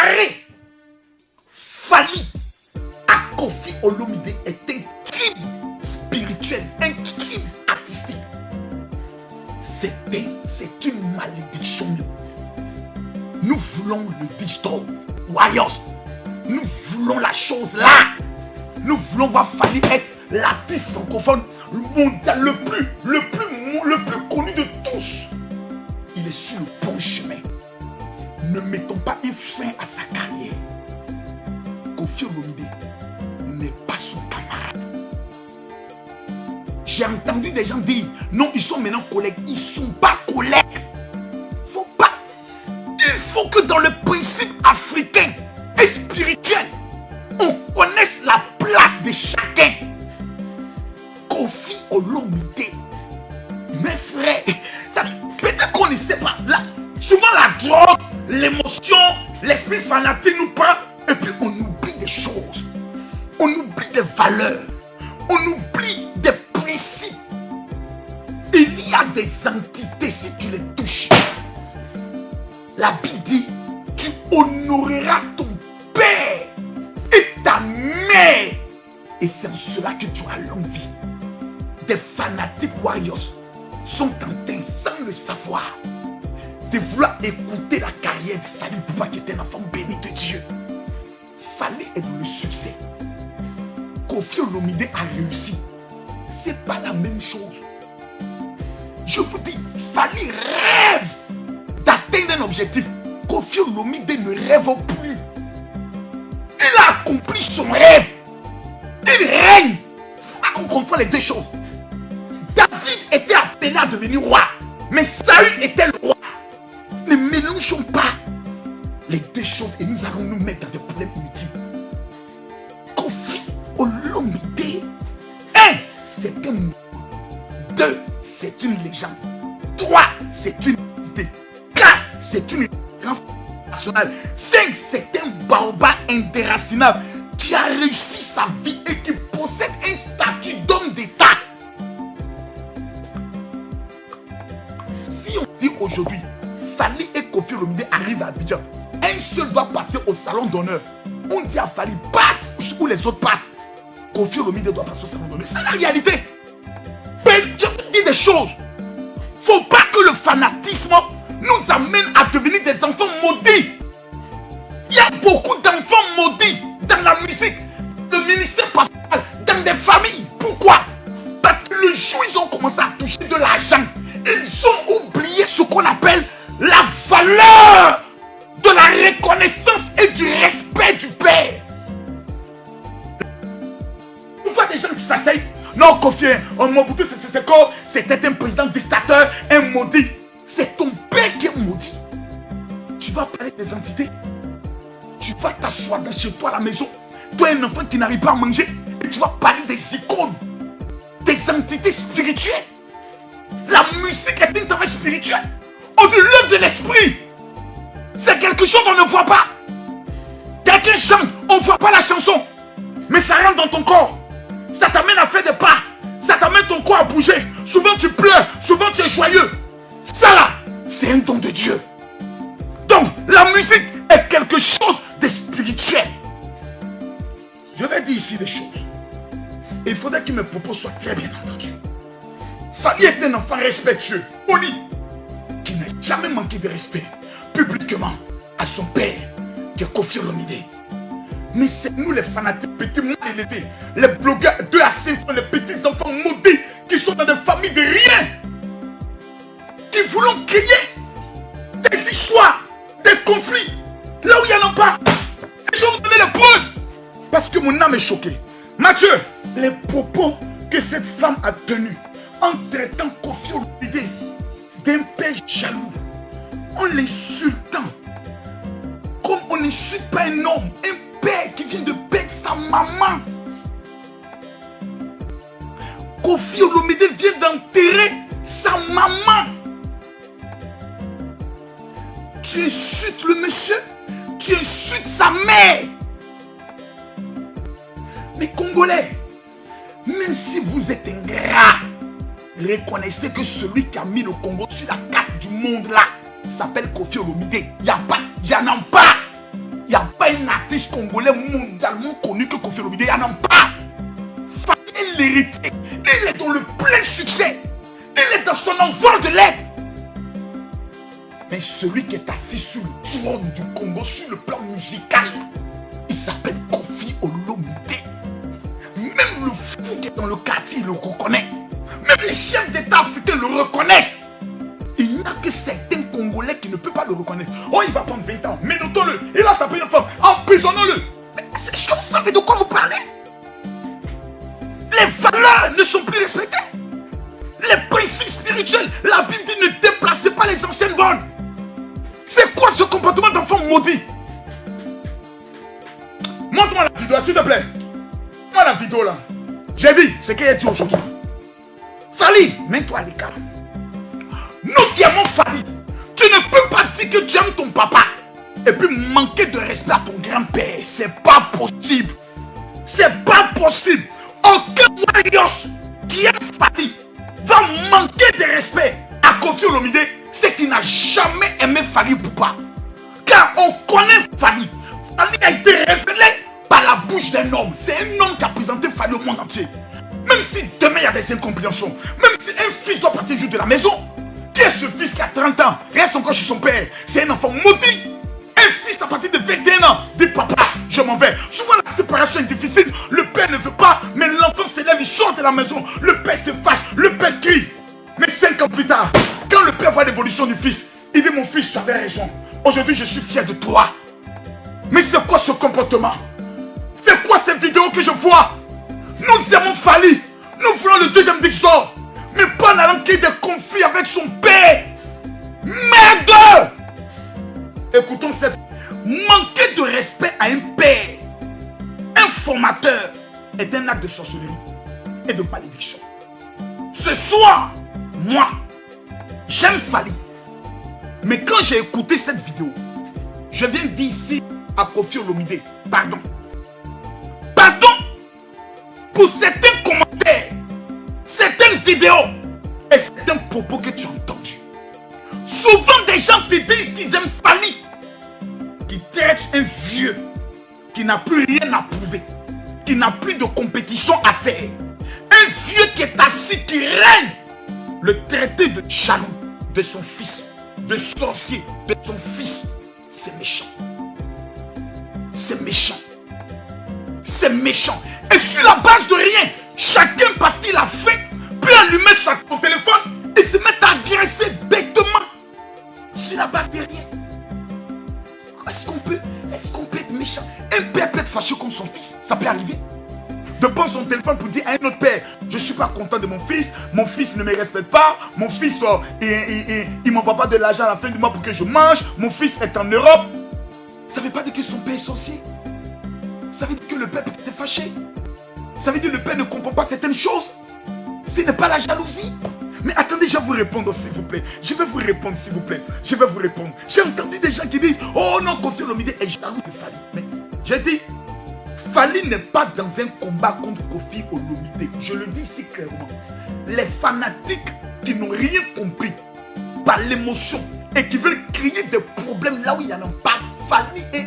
comparer Fally à Koffi Olomide est un crime spirituel, un crime artistique. C'est une malédiction. Nous voulons le Digital Warriors. Nous voulons la chose là. Nous voulons voir Fally être l'artiste francophone mondial le plus connu de tous. Il est sur le bon chemin. Ne mettons pas un frein à sa carrière. Koffi Olomide n'est pas son camarade. J'ai entendu des gens dire non, ils sont maintenant collègues. Ils ne sont pas collègues. Faut pas. Il faut que dans le principe africain et spirituel, on connaisse la place de chacun. Koffi Olomide, mes frères, peut-être qu'on ne sait pas. Là, souvent la drogue, l'émotion, l'esprit fanatique nous prend et puis on oublie des choses. On oublie des valeurs. On oublie des principes. Il y a des entités si tu les touches. La Bible dit, tu honoreras ton père et ta mère. Et c'est en cela que tu auras longue vie. Des fanatiques warriors sont en train, sans le savoir, de vouloir écouter la carrière de Fally Ipupa qui est un enfant béni de Dieu. Fally est dans le succès. Koffi Olomide a réussi. C'est pas la même chose. Je vous dis, Fally rêve d'atteindre un objectif. Koffi Olomide ne rêve plus. Il a accompli son rêve. Il règne. On confond les deux choses. David était appelé à devenir roi, mais Saül était le roi. Ne mélangeons pas les deux choses et nous allons nous mettre dans des problèmes inutiles. Koffi Olomide, 1, c'est un nom. 2, c'est une légende. 3, c'est une idée. 4, c'est une référence nationale. 5, c'est un baobab indéracinable qui a réussi sa vie et qui possède un statut d'homme d'État. Si on dit aujourd'hui, Fally et Koffi Olomide arrivent à Abidjan, un seul doit passer au salon d'honneur. On dit à Fally, passe où les autres passent. Koffi Olomide doit passer au salon d'honneur. C'est la réalité. Mais je vous dis des choses. Faut pas que le fanatisme nous amène à devenir des enfants maudits. Il y a beaucoup d'enfants maudits dans la musique, le ministère pastoral, dans des familles. Pourquoi? Parce que le jour où ils ont commencé à toucher de l'argent, ils ont oublié ce qu'on appelle la valeur de la reconnaissance et du respect du Père. On voit des gens qui s'asseyent. Non, Koffi, Mobutu Sese Seko, c'était un président dictateur, un maudit. C'est ton père qui est maudit. Tu vas parler des entités. Tu vas t'asseoir chez toi à la maison. Toi, un enfant qui n'arrive pas à manger. Et tu vas parler des icônes, des entités spirituelles. La musique est un travail spirituel. On dit l'œuvre de l'esprit. C'est quelque chose qu'on ne voit pas. Quelqu'un chante, on ne voit pas la chanson. Mais ça rentre dans ton corps. Ça t'amène à faire des pas. Ça t'amène ton corps à bouger. Souvent tu pleures, souvent tu es joyeux. Ça là, c'est un don de Dieu. Donc la musique est quelque chose de spirituel. Je vais dire ici des choses. Et il faudrait que mes propos soient très bien entendus. Fally est un enfant respectueux, poli, qui n'a jamais manqué de respect publiquement à son père, qui est Koffi Olomide. Mais c'est nous les fanatiques, petits mal élevés, les blogueurs 2 à 5 ans, les petits enfants maudits qui sont dans des familles de rien, qui voulons créer des histoires, des conflits, là où il n'y en a pas. Et je vais vous donner les preuves, parce que mon âme est choquée. Mathieu, les propos que cette femme a tenus en traitant Koffi Olomide d'un père jaloux, en l'insultant, comme on n'insulte pas un homme, un père qui vient de perdre sa maman. Koffi Olomide vient d'enterrer sa maman. Tu insultes le monsieur, tu insultes sa mère. Mais Congolais, même si vous êtes ingrat, reconnaissez que celui qui a mis le Congo sur la carte du monde là s'appelle Koffi Olomide. Il n'y a pas, il n'y en a pas. Il n'y a Congolais mondialement connu que Kofi Olomide, il n'y en a pas. Fali est l'héritier. Il est dans le plein succès. Il est dans son envol de l'aide. Mais celui qui est assis sur le trône du Congo, sur le plan musical, il s'appelle Kofi Olomide. Même le fou qui est dans le quartier, il le reconnaît. Même les chefs d'État africains le reconnaissent. Il n'y a que certains Congolais qui ne peuvent pas le reconnaître. Oh, il va prendre 20 ans. Mais notons-le. Il a tapé une femme. Emprisonnons-le. Mais ces choses, vous savez de quoi vous parlez? Les valeurs ne sont plus respectées. Les principes spirituels. La Bible dit ne déplacez pas les anciennes bonnes. C'est quoi ce comportement d'enfant maudit? Montre-moi la vidéo, s'il te plaît. Montre-moi la vidéo là. J'ai dit, c'est qu'il a dit aujourd'hui. Fali, mets-toi à l'écart. Nous qui aimons Fali, tu ne peux pas dire que tu aimes ton papa et puis manquer de respect à ton grand-père. C'est pas possible. C'est pas possible. Aucun warrior qui aime Fali va manquer de respect à Kofi Olomide, c'est qu'il n'a jamais aimé Fali Poupa. Car on connaît Fali. Fali a été révélé par la bouche d'un homme. C'est un homme qui a présenté Fali au monde entier. Même si demain il y a des incompréhensions, même si un fils doit partir juste de la maison, qui est ce fils qui a 30 ans, reste encore chez son père, c'est un enfant maudit. Un fils à partir de 21 ans dit papa, je m'en vais. Souvent la séparation est difficile, le père ne veut pas, mais l'enfant s'élève, il sort de la maison, le père se fâche, le père crie. Mais 5 ans plus tard, quand le père voit l'évolution du fils, il dit mon fils, tu avais raison. Aujourd'hui je suis fier de toi. Mais c'est quoi ce comportement? C'est quoi ces vidéos que je vois? Nous aimons Fali, nous voulons le deuxième Dixdor, mais pas en allant qu'il y ait des conflits avec son père. Merde! Écoutons cette. Manquer de respect à un père, un formateur, est un acte de sorcellerie et de malédiction. Ce soir, moi, j'aime Fali. Mais quand j'ai écouté cette vidéo, je viens dire ici à Kofi Olomide, pardon. Pardon pour certains commentaires, certaines vidéos et certains propos que tu as entendus. Souvent des gens se disent qu'ils aiment Fali, qui traitent un vieux qui n'a plus rien à prouver, qui n'a plus de compétition à faire. Un vieux qui est assis, qui règne, le traiter de jaloux de son fils, de sorcier de son fils. C'est méchant. C'est méchant. C'est méchant. Et sur la base de rien, chacun parce qu'il a faim, peut allumer son téléphone et se mettre à agresser bêtement. Sur la base de rien. Est-ce qu'on peut être méchant? Un père peut être fâché contre son fils. Ça peut arriver. De prendre son téléphone pour dire à un autre père, je ne suis pas content de mon fils ne me respecte pas, mon fils il ne m'envoie pas de l'argent à la fin du mois pour que je mange, mon fils est en Europe. Ça ne veut pas dire que son père est sorcier. Ça veut dire que le père peut être fâché. Ça veut dire que le père ne comprend pas certaines choses. Ce n'est pas la jalousie. Mais attendez, je vais vous répondre s'il vous plaît. Je vais vous répondre s'il vous plaît. Je vais vous répondre. J'ai entendu des gens qui disent, oh non, Kofi Olomide est jaloux de Fali. Mais j'ai dit, Fali n'est pas dans un combat contre Kofi Olomide. Je le dis ici clairement. Les fanatiques qui n'ont rien compris par l'émotion et qui veulent créer des problèmes là où il n'y en a pas, Fali et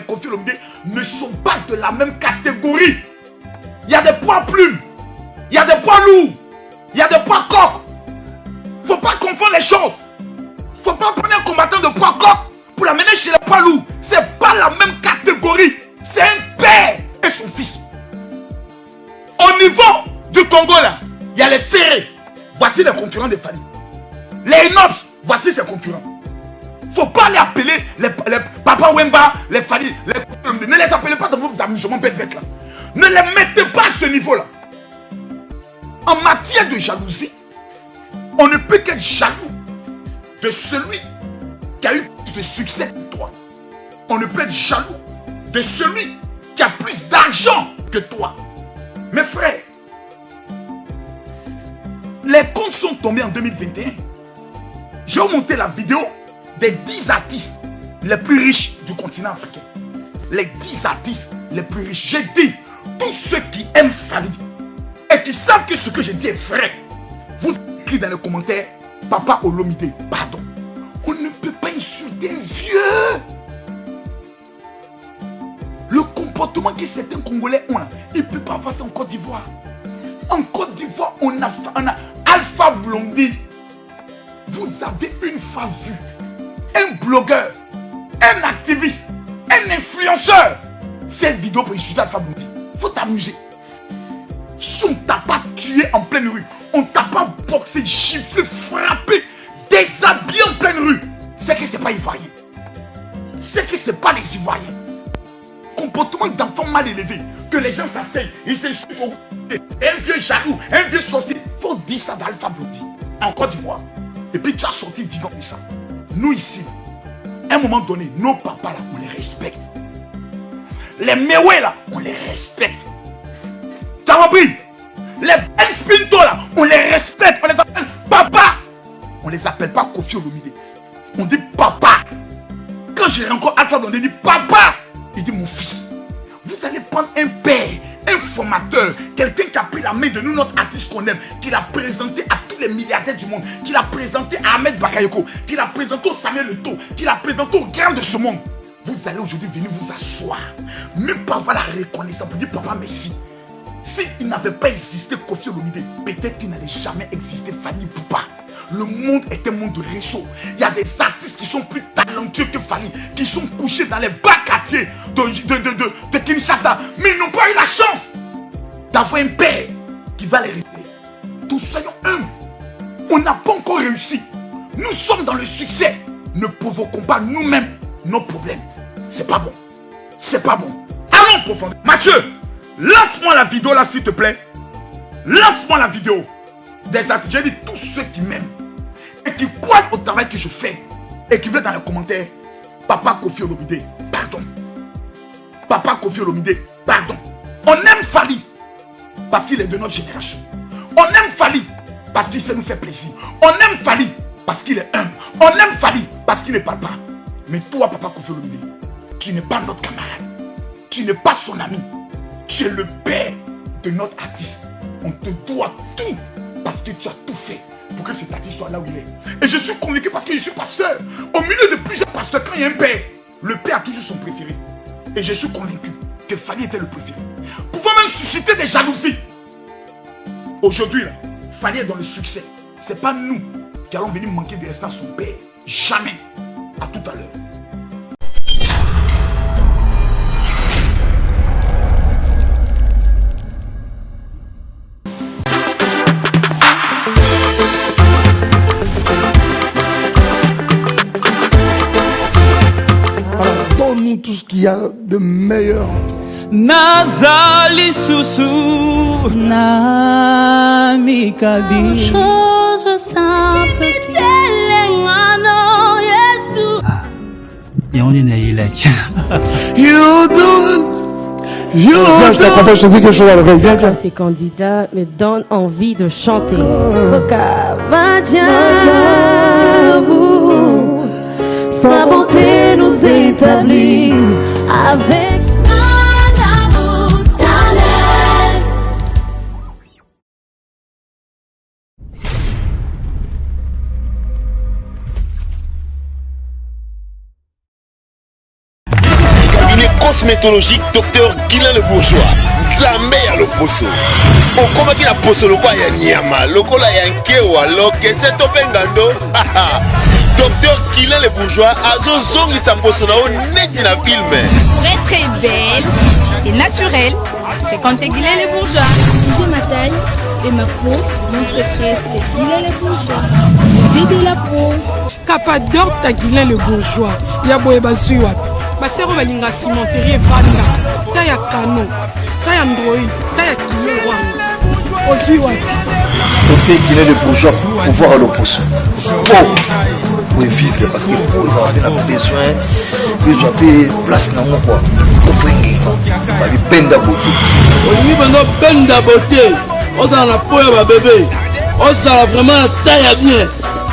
Kofi Olomide ne sont pas de la même catégorie. Il y a des poids plumes, il y a des poids lourds, il y a des poids coqs. Il ne faut pas confondre les choses. Il ne faut pas prendre un combattant de poids coq pour l'amener chez les poids lourds. Ce n'est pas la même catégorie. C'est un père et son fils. Au niveau du Congo, là, il y a les ferrés. Voici les concurrents de Fali. Les Inops, voici ses concurrents. Il ne faut pas les appeler les Papa Wemba, les Fali. Ne les appelez pas dans vos amusements bêtes là. Ne les mettez pas à ce niveau-là. En matière de jalousie, on ne peut qu'être jaloux de celui qui a eu plus de succès que toi. On ne peut être jaloux de celui qui a plus d'argent que toi. Mes frères, les comptes sont tombés en 2021. J'ai monté la vidéo des 10 artistes les plus riches du continent africain. Les 10 artistes les plus riches. J'ai dit, tous ceux qui aiment Fali et qui savent que ce que je dis est vrai, vous écrivez dans les commentaires, Papa Olomide, pardon. On ne peut pas insulter un vieux. Le comportement que certains Congolais ont là, il ne peut pas avoir ça en Côte d'Ivoire. En Côte d'Ivoire, on a Alpha Blondy. Vous avez une fois vu un blogueur, un activiste, un influenceur faire vidéo pour insulter Alpha Blondy. Il faut t'amuser. Si on ne t'a pas tué en pleine rue, on ne t'a pas boxé, giflé, frappé, déshabillé en pleine rue, c'est que ce n'est pas ivoirien. C'est que ce n'est pas les Ivoiriens. Comportement d'enfants mal élevés, que les gens s'asseyent, ils s'insultent. Un vieux jaloux, un vieux sorcier. Il faut dire ça d'Alpha Blondy en Côte d'Ivoire. Et puis tu as sorti vivant de ça. Nous ici, à un moment donné, nos papas là, on les respecte. Les Mewé là, on les respecte. T'as compris? Les Ben Spinto là, on les respecte, on les appelle papa. On les appelle pas Kofi Olomide. On dit papa. Quand j'ai encore Alpha Blondy, il dit papa. Il dit mon fils. Vous allez prendre un père, un formateur, quelqu'un qui a pris la main de nous, notre artiste qu'on aime, qui l'a présenté à tous les milliardaires du monde, qui l'a présenté à Ahmed Bakayoko, qui l'a présenté au Samuel Eto'o, qui l'a présenté aux grands de ce monde. Vous allez aujourd'hui venir vous asseoir, même pas avoir la reconnaissance pour dire papa merci. S'il n'avait pas existé Kofi Olomide, peut-être qu'il n'allait jamais exister Fanny Poupa. Le monde est un monde de réseau. Il y a des artistes qui sont plus talentueux que Fanny, qui sont couchés dans les bas quartiers de Kinshasa, mais ils n'ont pas eu la chance d'avoir un père qui va les révéler. Tous soyons humbles. On n'a pas encore réussi. Nous sommes dans le succès. Ne provoquons pas nous-mêmes nos problèmes. C'est pas bon. C'est pas bon. Allons profondément. Mathieu, lance-moi la vidéo là, s'il te plaît. Lance-moi la vidéo des artistes. J'ai dit tous ceux qui m'aiment et qui croient au travail que je fais et qui veulent dans les commentaires, papa Kofi Olomide, pardon. Papa Kofi Olomide, pardon. On aime Fally parce qu'il est de notre génération. On aime Fally parce qu'il sait nous faire plaisir. On aime Fally parce qu'il est humble. On aime Fally parce qu'il est papa. Mais toi, papa Kofi Olomide, tu n'es pas notre camarade. Tu n'es pas son ami. Tu es le père de notre artiste. On te doit tout parce que tu as tout fait pour que cet artiste soit là où il est. Et je suis convaincu parce que je suis pasteur. Au milieu de plusieurs pasteurs, quand il y a un père, le père a toujours son préféré. Et je suis convaincu que Fally était le préféré. Pouvant même susciter des jalousies. Aujourd'hui, Fally est dans le succès. Ce n'est pas nous qui allons venir manquer de respect à son père. Jamais. À tout à l'heure. Donne-nous tout ce qu'il y a de meilleur. Nazali Soussou Namikabi chose simple et on est né like. You do. Je te dis quelque chose à l'oreille. Viens. Ces candidats me donnent envie de chanter. Sa bonté nous établit avec cosmétologique docteur Guilain le Bourgeois Zambé le poso okomaki na poso lokwa ya nyama lokola ya nkewa lokese to bengando docteur Guilain le Bourgeois azozongisa poso na o neti na filme. Pour être belle et naturelle, fréquentez Guilain le Bourgeois. j'ai ma taille et ma peau. Mon secret, c'est Guilain le Bourgeois. J'ai de la peau. Capador ta Guilain le Bourgeois. Yaboye basuwa. Basero balinga cimenterie vanda. Taya kano. Taya android. Taya kilo wanga. Osuwa. Côté Guilain le Bourgeois pour voir l'opposé. Pour vivre parce que vous avez besoin de place dans mon quoi. Pour bringuer. Babi benda beauté. Olingi bando benda beauté. Oza na poya ba bébé. Oza vraiment taille bien.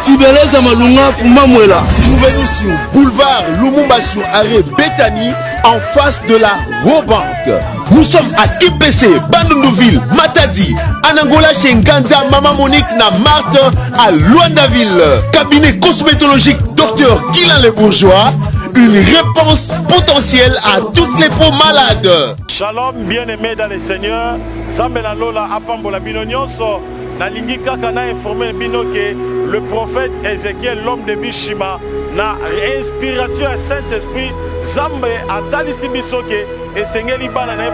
Tibeleza malunga fuma mwela. Trouvez-nous sur boulevard Lumumba sur arrêt Bethany en face de la Robank. Nous sommes à IPC, Bandundouville, Matadi, Anangola chez Nganda, Maman Monique na Marthe à Luandaville. Cabinet cosmétologique Dr Guilain le Bourgeois. une réponse potentielle à toutes les peaux malades. Shalom, bien-aimés dans le Seigneur. Zambela Lola apambola bino nyonso. Nalingi kaka na informer bino que le prophète Ézéchiel, l'homme de Bishima, na inspiration à Saint-Esprit, Zambe a talisi biso que et Seigneur Libana na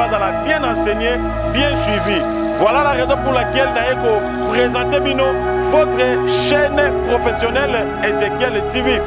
bien enseigné, bien suivi. Voilà la raison pour laquelle nous présenter bino votre chaîne professionnelle Ézéchiel TV.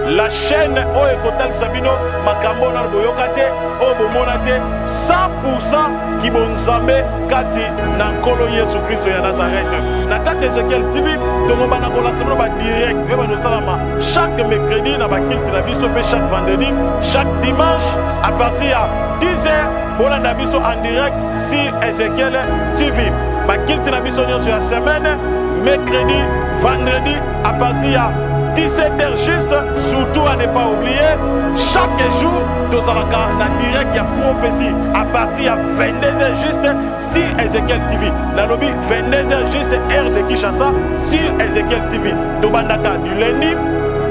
La chaîne Oekotal Sabino Makambo na Boyokate Obomonate 100% qui bonzambe kati na nkolo Yesu Christo ya Nazareth. Na kati Ézéchiel TV tomba na kola semaine ba direct ba no salama chaque mercredi na ba kilte na biso pe chaque vendredi, chaque dimanche à partir de 10h pour la biso en direct sur Ézéchiel TV. Ba kilte na biso sur la semaine mercredi, vendredi à partir de 17h juste, surtout à ne pas oublier, chaque jour, nous allons en direct, il y a prophétie à partir de 22h juste sur Ézéchiel TV. Dans le 22h juste, heure de Kinshasa sur Ézéchiel TV. Nous allons du lundi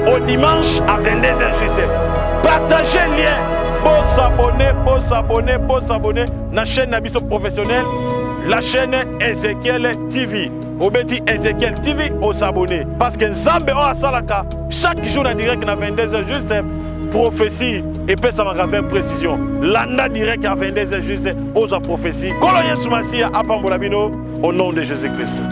au dimanche à 22h juste. Partagez le lien, pour s'abonner à la chaîne Nabiso professionnelle, la chaîne Ézéchiel TV. Obeti Ézéchiel TV aux s'abonner. Parce que Nzambe o asalaka chaque jour en direct à 22h juste prophétie et puis ça va avec précision. Landa direct à 22h juste aux prophéties. Kolo Yesu Masia apambola bino au nom de Jésus-Christ.